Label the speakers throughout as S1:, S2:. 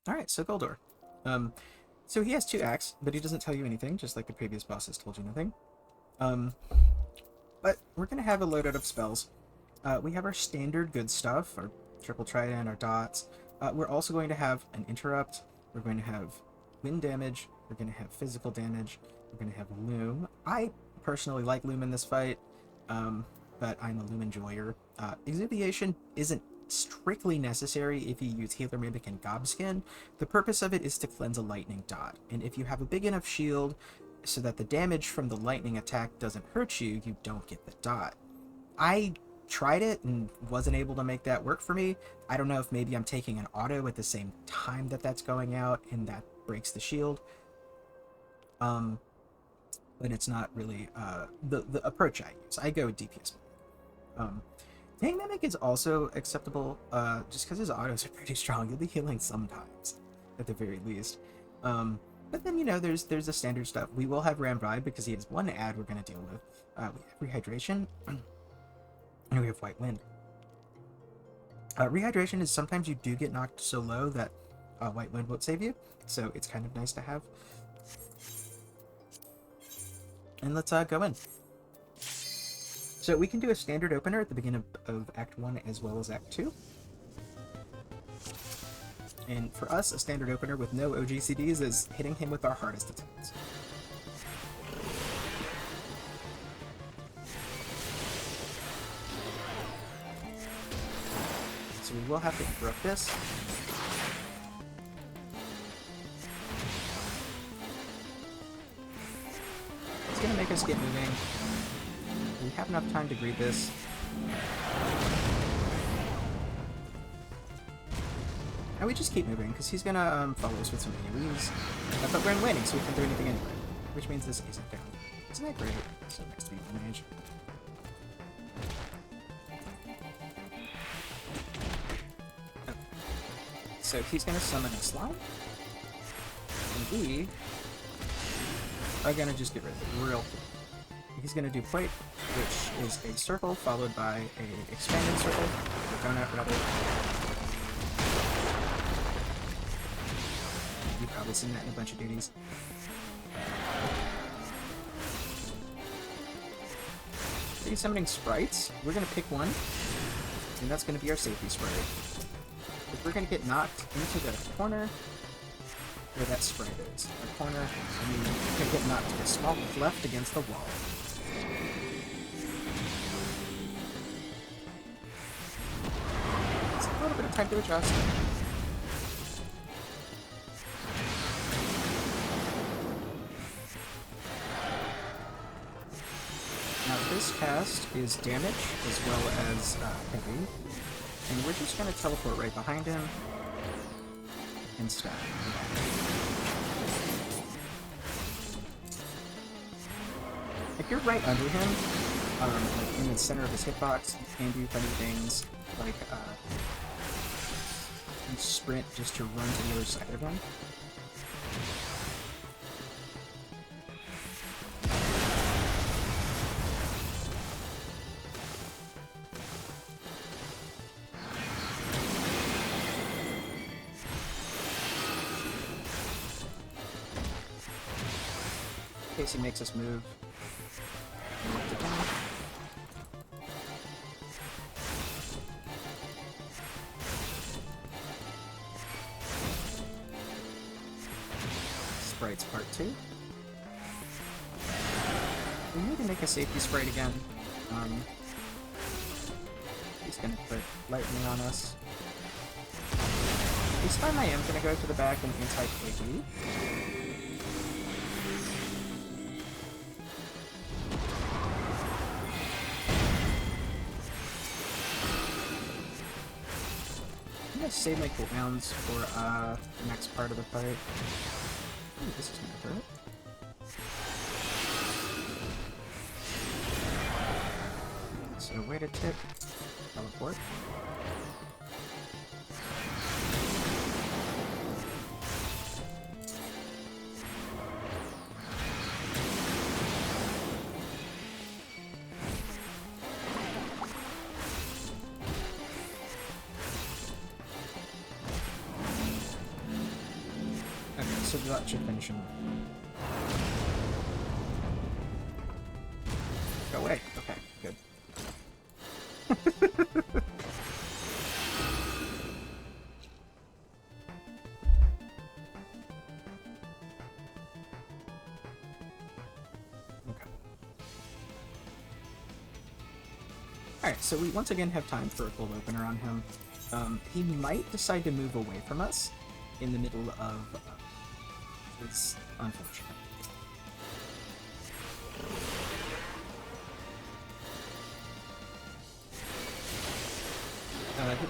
S1: Alright, so Goldor. Um, so he has 2 acts, but he doesn't tell you anything, just like the previous bosses told you nothing. Um, but we're going to have a loadout of spells. We have our standard good stuff, our triple trident, our dots. We're also going to have an interrupt. We're going to have wind damage. We're going to have physical damage. We're going to have Loom. I personally like Loom in this fight, but I'm a Loom enjoyer. Exuviation isn't strictly necessary if you use Healer, Mimic, and Gobskin. The purpose of it is to cleanse a lightning dot, and if you have a big enough shield so that the damage from the lightning attack doesn't hurt you, you don't get the dot. I tried it and wasn't able to make that work for me. I don't know if maybe I'm taking an auto at the same time that that's going out and that breaks the shield. But it's not really the approach I use. I go DPS. Tank Mimic is also acceptable just because his autos are pretty strong. You'll be healing sometimes, at the very least. But then, there's the standard stuff. We will have Ram Vibe because he has one ad we're going to deal with. We have Rehydration, and we have White Wind. Rehydration is sometimes you do get knocked so low that White Wind won't save you, so it's kind of nice to have. And let's go in. So we can do a standard opener at the beginning of Act 1 as well as Act 2. And for us, a standard opener with no OGCDs is hitting him with our hardest attacks. So we will have to interrupt this. It's going to make us get moving. We have enough time to greet this. And we just keep moving, because he's going to follow us with some AoEs. But we're in winning, so we can't do anything anyway. Which means this isn't down. Isn't that great? So nice to be the Mage. Okay. So he's going to summon a slime. And we are going to just get rid of it real quick. He's going to do Plate, which is a circle followed by a expanded circle, or donut, whatever. You've probably seen that in a bunch of duties. He's summoning sprites. We're going to pick one, and that's going to be our safety sprite. If we're going to get knocked into the corner where that sprite is, a corner, I mean, we're going to get knocked to a small cleft against the wall. A little bit of time to adjust. Now this cast is damage as well as heavy, and we're just going to teleport right behind him and stab him. If you're right under him, like in the center of his hitbox, you can do funny things like you sprint just to run to the other side of him. In case he makes us move. Sprites part 2. We need to make a safety sprite again. He's gonna put lightning on us. This time I am gonna go to the back and anti-KD. I'm gonna save my cooldowns for the next part of the fight. Ooh, this is gonna hurt. So way to tip. Teleport. so that should finish him. Go away. Okay, good. Alright, so we once again have time for a cold opener on him. He might decide to move away from us in the middle of... it's unfortunate.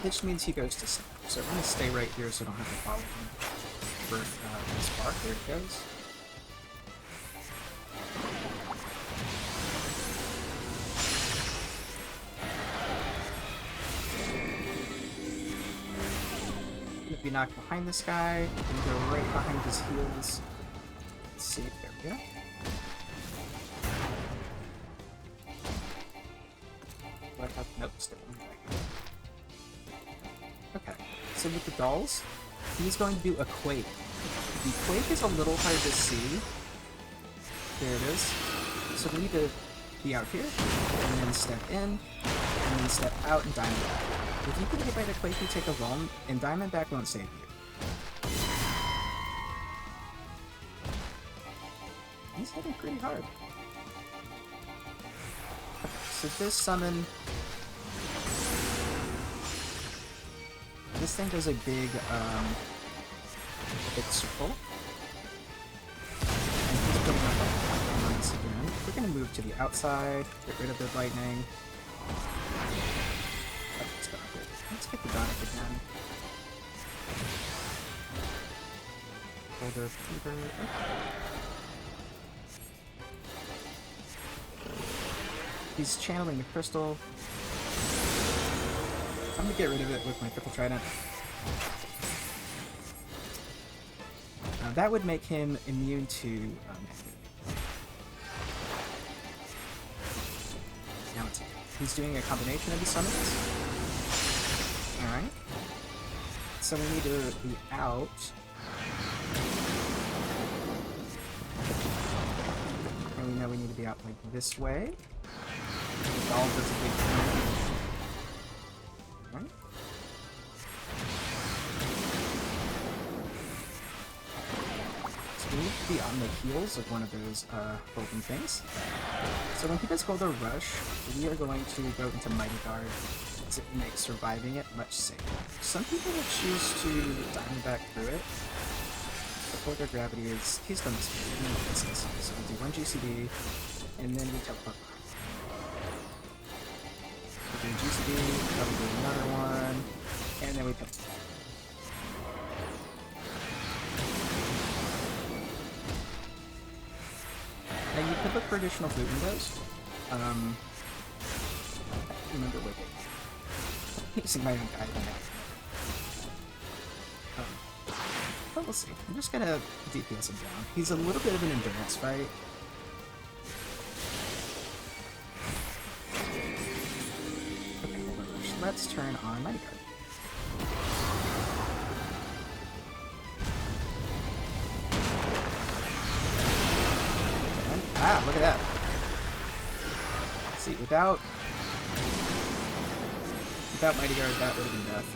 S1: Which means he goes to snap. So we're going to stay right here so I don't have to follow him for his spark. There it goes. Be knocked behind this guy, and go right behind his heels. Let's see, there we go. What happened? Nope, still in the back. Okay, so with the dolls, he's going to do a quake. The quake is a little hard to see. There it is. So we need to be out here, and then step in, and then step out and Diamondback. If you get hit by the quake, you take a Loom, and Diamondback won't save you. He's hitting pretty hard. Okay, so this summon... this thing does a big circle. And he's putting up a once again. We're gonna move to the outside, get rid of the lightning. Let's get the Donic again. Boulder Fever. He's channeling the crystal. I'm gonna get rid of it with my triple Trident. That would make him immune to now it's okay. He's doing a combination of these summons. Alright. So we need to be out. And we know we need to be out like this way. All does a big thing. Right? So we need to be on the heels of one of those golden things. So when he does Golden Rush, we are going to go into Mighty Guard. To make surviving it much safer. Some people will choose to Diamondback through it. The Polar Gravity is... he's done this before. So we do one GCD, and then we teleport. We do GCD, probably do another one, and then we teleport. Now you could look for additional Flute windows. Remember with it. Using my own guide but we'll see. I'm just gonna DPS him down. He's a little bit of an endurance fight. Okay, hold on. Let's turn on Mighty Guard. Ah, look at that. See, without Mighty Guard, that would have been death.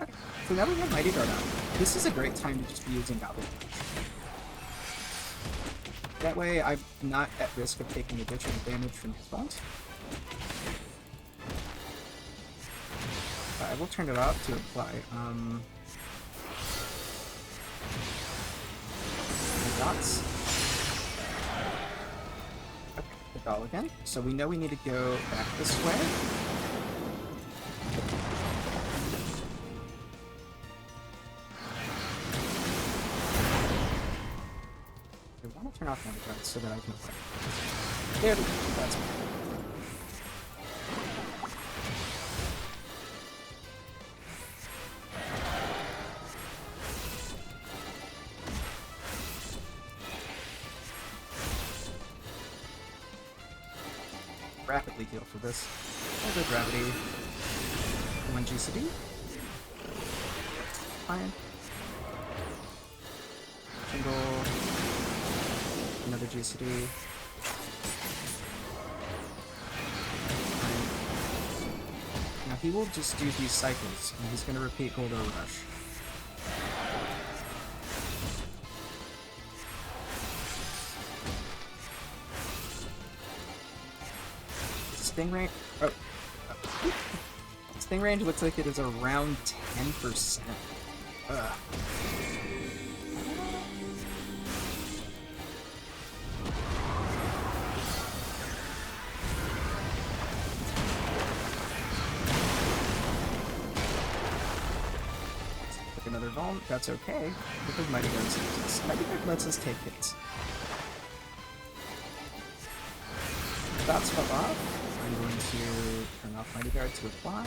S1: Okay, so now we have Mighty Guard out. This is a great time to just be using Goblin. That way, I'm not at risk of taking additional damage from his bones. I will turn it off to apply. The dots. Okay, the doll again. So we know we need to go back this way. I want to turn off Mighty Guard so that I can play. There we go. That's fine. Rapidly heal for this. Another gravity. 1 GCD. Fine. single, another GCD. Now he will just do these cycles, and he's going to repeat Golden Rush. Sting range. Oh. Sting range looks like it is around 10%. Ugh. Pick another Vuln. That's okay, because Mighty Guard saves us. Mighty Guard lets us take hits. That's fell off. I'm going to turn off Mighty Guard to apply.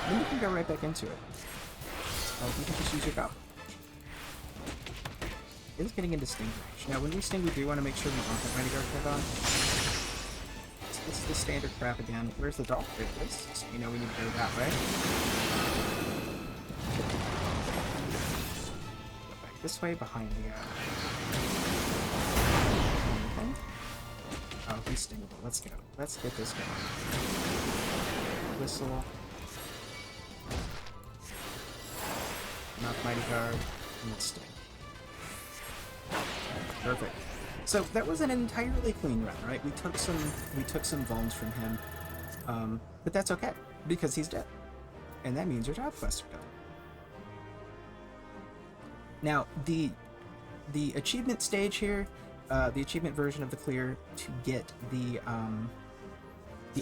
S1: Then you can go right back into it. You can just use your Goblin. It is getting into Sting range. Now, when we Sting, we do want to make sure we don't have Mighty Guard turned on. So this is the standard crap again. Where's the dog? There it is. So you know we need to go that way. Go back this way, behind the thing. Oh, he's stingable. Let's go. Let's get this going. Whistle. Knock Mighty Guard, and let's sting. Perfect. So that was an entirely clean run, right? We took some Vulns from him, but that's okay because he's dead, and that means your job quests are done. Now the achievement stage here, the achievement version of the clear to get the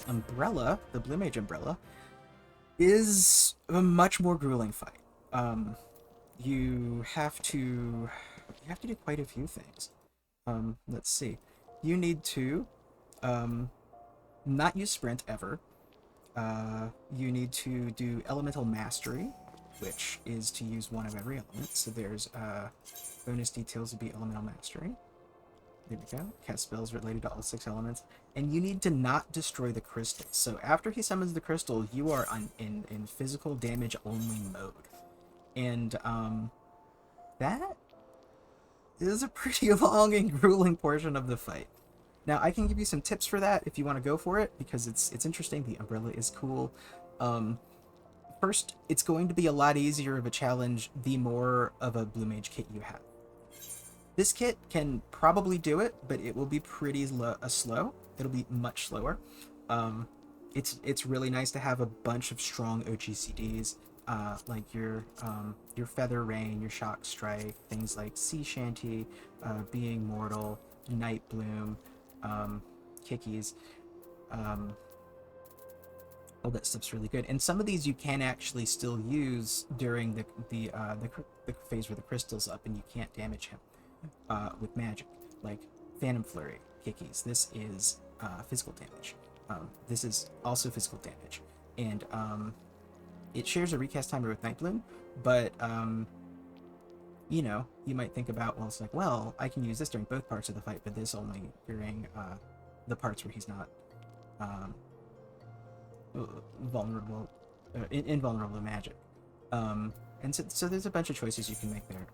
S1: umbrella, the Blue Mage umbrella, is a much more grueling fight. You have to do quite a few things. Let's see. You need to not use sprint ever. You need to do elemental mastery, which is to use one of every element. So there's bonus details would be elemental mastery. There we go. Cast spells related to all 6 elements. And you need to not destroy the crystal. So after he summons the crystal, you are in physical damage only mode. And that is a pretty long and grueling portion of the fight. Now, I can give you some tips for that if you want to go for it, because it's interesting. The umbrella is cool. First, it's going to be a lot easier of a challenge the more of a Blue Mage kit you have. This kit can probably do it, but it will be pretty slow. It'll be much slower. It's really nice to have a bunch of strong OGCDs, like your Feather Rain, your Shock Strike, things like Sea Shanty, Being Mortal, Night Bloom, Kickies. All that stuff's really good, and some of these you can actually still use during the phase where the crystal's up and you can't damage him with magic, like Phantom Flurry, Kickies. This is physical damage. This is also physical damage, and it shares a recast timer with Night Bloom, but you know, you might think about, well, it's like, well, I can use this during both parts of the fight, but this only during the parts where he's not vulnerable, invulnerable to magic. And so there's a bunch of choices you can make there.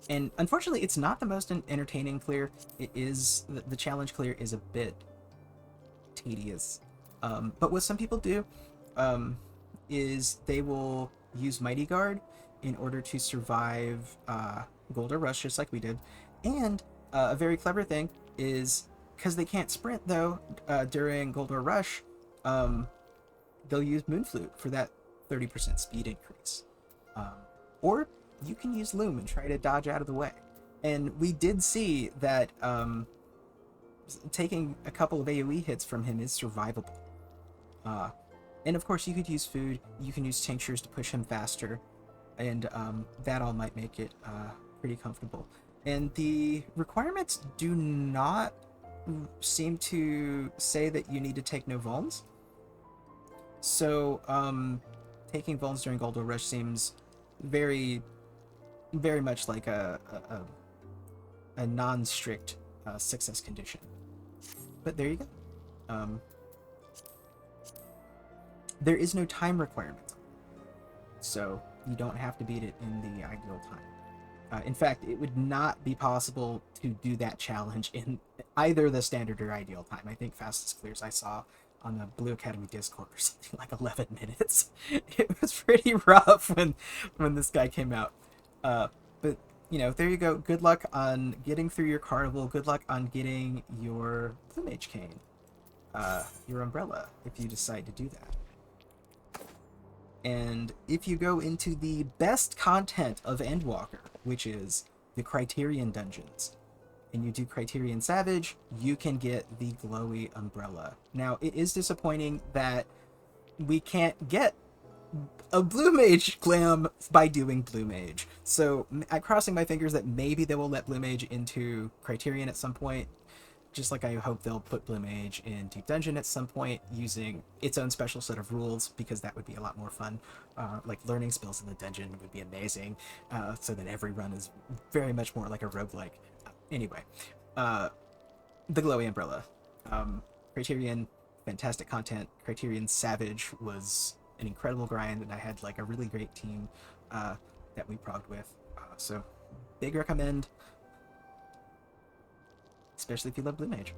S1: And unfortunately, it's not the most entertaining clear. It is, the challenge clear is a bit tedious. But what some people do is they will use Mighty Guard in order to survive Golden Rush, just like we did. And a very clever thing is, because they can't sprint though during Golden Rush, they'll use Moon Flute for that 30% speed increase. Or you can use Loom and try to dodge out of the way. And we did see that taking a couple of AoE hits from him is survivable. And of course you could use food, you can use tinctures to push him faster, and that all might make it pretty comfortable. And the requirements do not seem to say that you need to take no vulns. So taking vulns during Golden Rush seems very much like a non-strict success condition. But there you go. there is no time requirement, so you don't have to beat it in the ideal time. In fact, it would not be possible to do that challenge in either the standard or ideal time. I think fastest clears I saw on the Blue Academy Discord or something like 11 minutes. It was pretty rough when this guy came out. But, you know, there you go. Good luck on getting through your carnival. Good luck on getting your Blue Mage cane, your umbrella, if you decide to do that. And if you go into the best content of Endwalker, which is the Criterion dungeons, and you do Criterion Savage, you can get the glowy umbrella. Now, it is disappointing that we can't get a Blue Mage glam by doing Blue Mage. So I'm crossing my fingers that maybe they will let Blue Mage into Criterion at some point. Just like I hope they'll put Blue Mage in Deep Dungeon at some point using its own special set of rules, because that would be a lot more fun. Like learning spells in the dungeon would be amazing, so that every run is very much more like a roguelike. Anyway, the Glowy Umbrella. Criterion, fantastic content. Criterion Savage was an incredible grind, and I had like a really great team that we progged with. So big recommend. Especially if you love Blue Mage.